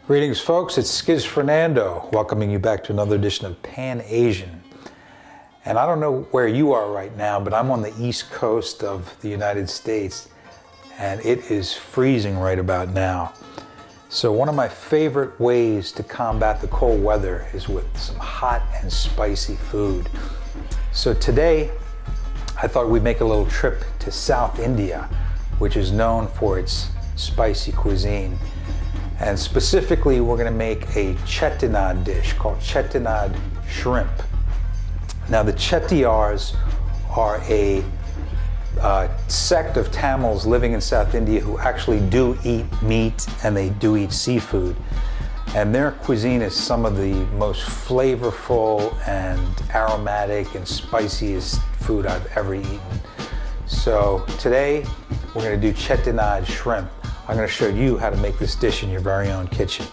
Greetings, folks. It's Skiz Fernando welcoming you back to another edition of Pan Asian. And I don't know where you are right now, but I'm on the East Coast of the United States, and it is freezing right about now. So one of my favorite ways to combat the cold weather is with some hot and spicy food. So today, I thought we'd make a little trip to South India, which is known for its spicy cuisine. And specifically, we're going to make a Chettinad dish called Chettinad shrimp. Now, the Chettiars are a sect of Tamils living in South India who actually do eat meat and they do eat seafood. And their cuisine is some of the most flavorful and aromatic and spiciest food I've ever eaten. So today, we're going to do Chettinad shrimp. I'm going to show you how to make this dish in your very own kitchen.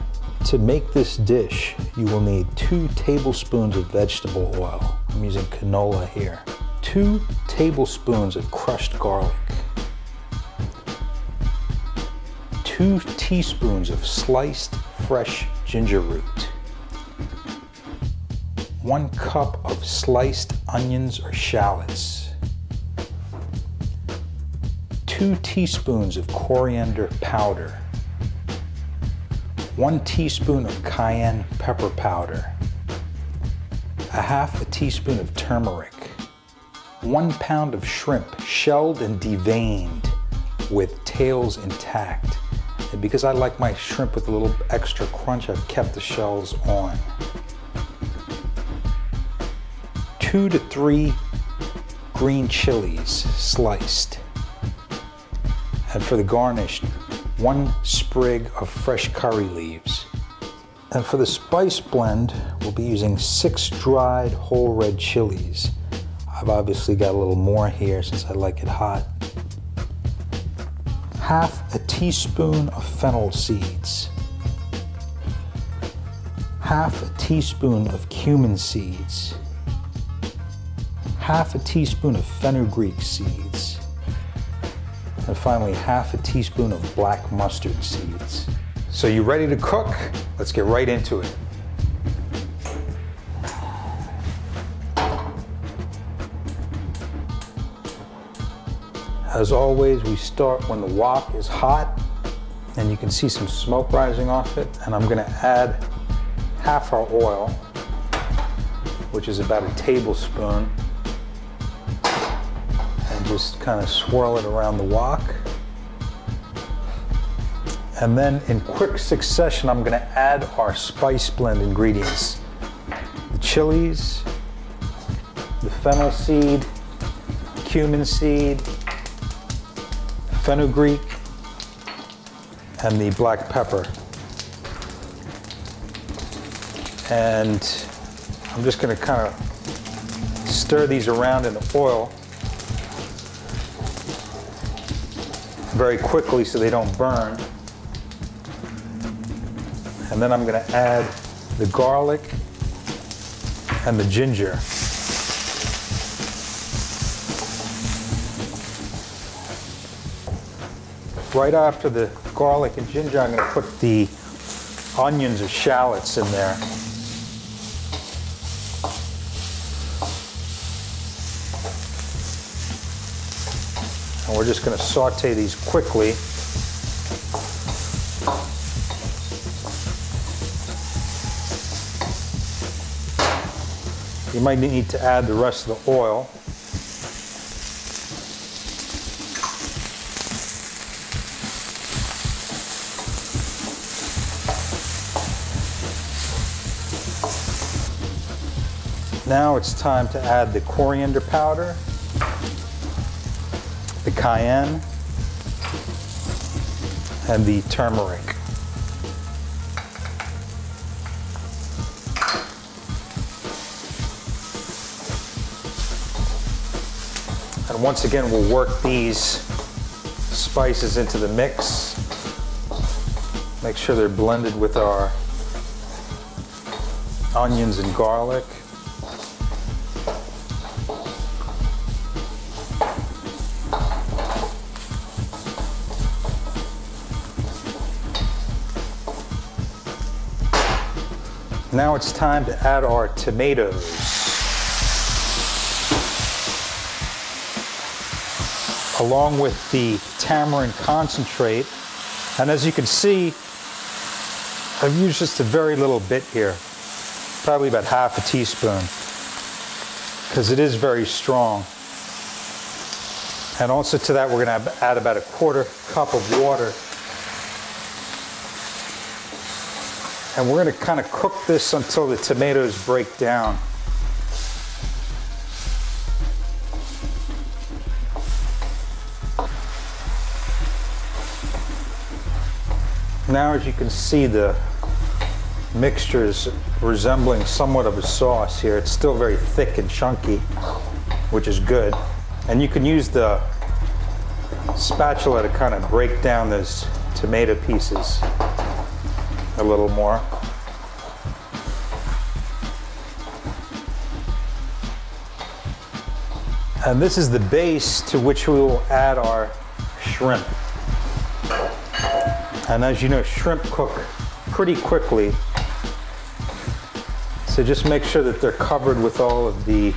To make this dish, you will need 2 tablespoons of vegetable oil. I'm using canola here. 2 tablespoons of crushed garlic. 2 teaspoons of sliced fresh ginger root. 1 cup of sliced onions or shallots. 2 teaspoons of coriander powder, 1 teaspoon of cayenne pepper powder, 1/2 teaspoon of turmeric, 1 pound of shrimp shelled and deveined with tails intact. And because I like my shrimp with a little extra crunch, I've kept the shells on. 2 to 3 green chilies sliced. And for the garnish, 1 sprig of fresh curry leaves. And for the spice blend, we'll be using 6 dried whole red chilies. I've obviously got a little more here since I like it hot. 1/2 teaspoon of fennel seeds. 1/2 teaspoon of cumin seeds. 1/2 teaspoon of fenugreek seeds. And finally, 1/2 teaspoon of black mustard seeds. So you ready to cook? Let's get right into it. As always, we start when the wok is hot, and you can see some smoke rising off it. And I'm gonna add half our oil, which is about a tablespoon. Just kind of swirl it around the wok. And then in quick succession, I'm going to add our spice blend ingredients. The chilies, the fennel seed, cumin seed, fenugreek, and the black pepper. And I'm just going to kind of stir these around in the oil very quickly so they don't burn. And then I'm going to add the garlic and the ginger. Right after the garlic and ginger, I'm going to put the onions or shallots in there. And we're just going to saute these quickly. You might need to add the rest of the oil. Now it's time to add the coriander powder, the cayenne, and the turmeric. And once again, we'll work these spices into the mix. Make sure they're blended with our onions and garlic. Now it's time to add our tomatoes. Along with the tamarind concentrate. And as you can see, I've used just a very little bit here, probably about half a teaspoon, because it is very strong. And also to that, we're going to add about a quarter cup of water. And we're going to kind of cook this until the tomatoes break down. Now, as you can see, the mixture is resembling somewhat of a sauce here. It's still very thick and chunky, which is good. And you can use the spatula to kind of break down those tomato pieces a little more. And this is the base to which we will add our shrimp. And as you know, shrimp cook pretty quickly. So just make sure that they're covered with all of the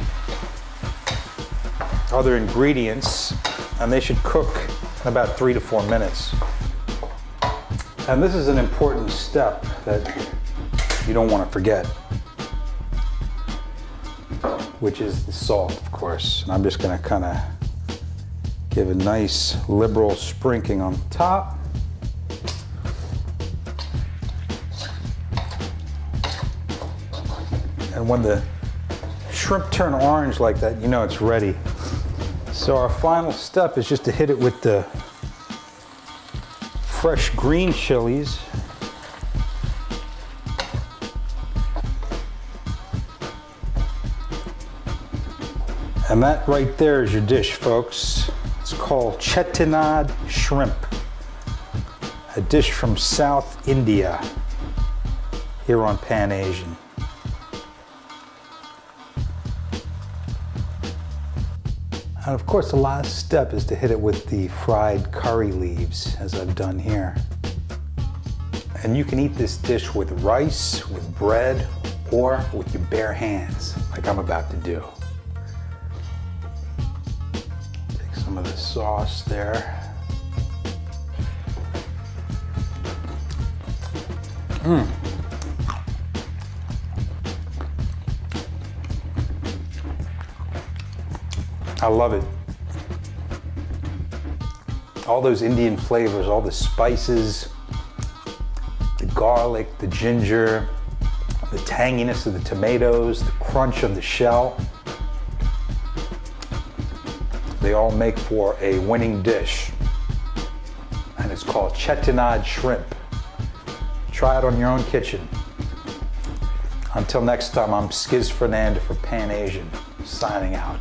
other ingredients, and they should cook in about 3 to 4 minutes. And this is an important step that you don't want to forget, which is the salt, of course. And I'm just going to kind of give a nice liberal sprinkling on top. And when the shrimp turn orange like that, you know it's ready. So our final step is just to hit it with the fresh green chilies. And that right there is your dish, folks. It's called Chettinad shrimp, a dish from South India here on Pan Asian. And of course, the last step is to hit it with the fried curry leaves, as I've done here. And you can eat this dish with rice, with bread, or with your bare hands, like I'm about to do. Take some of the sauce there. I love it. All those Indian flavors, all the spices, the garlic, the ginger, the tanginess of the tomatoes, the crunch of the shell. They all make for a winning dish. And it's called Chettinad shrimp. Try it on your own kitchen. Until next time, I'm Skiz Fernando for Pan Asian, signing out.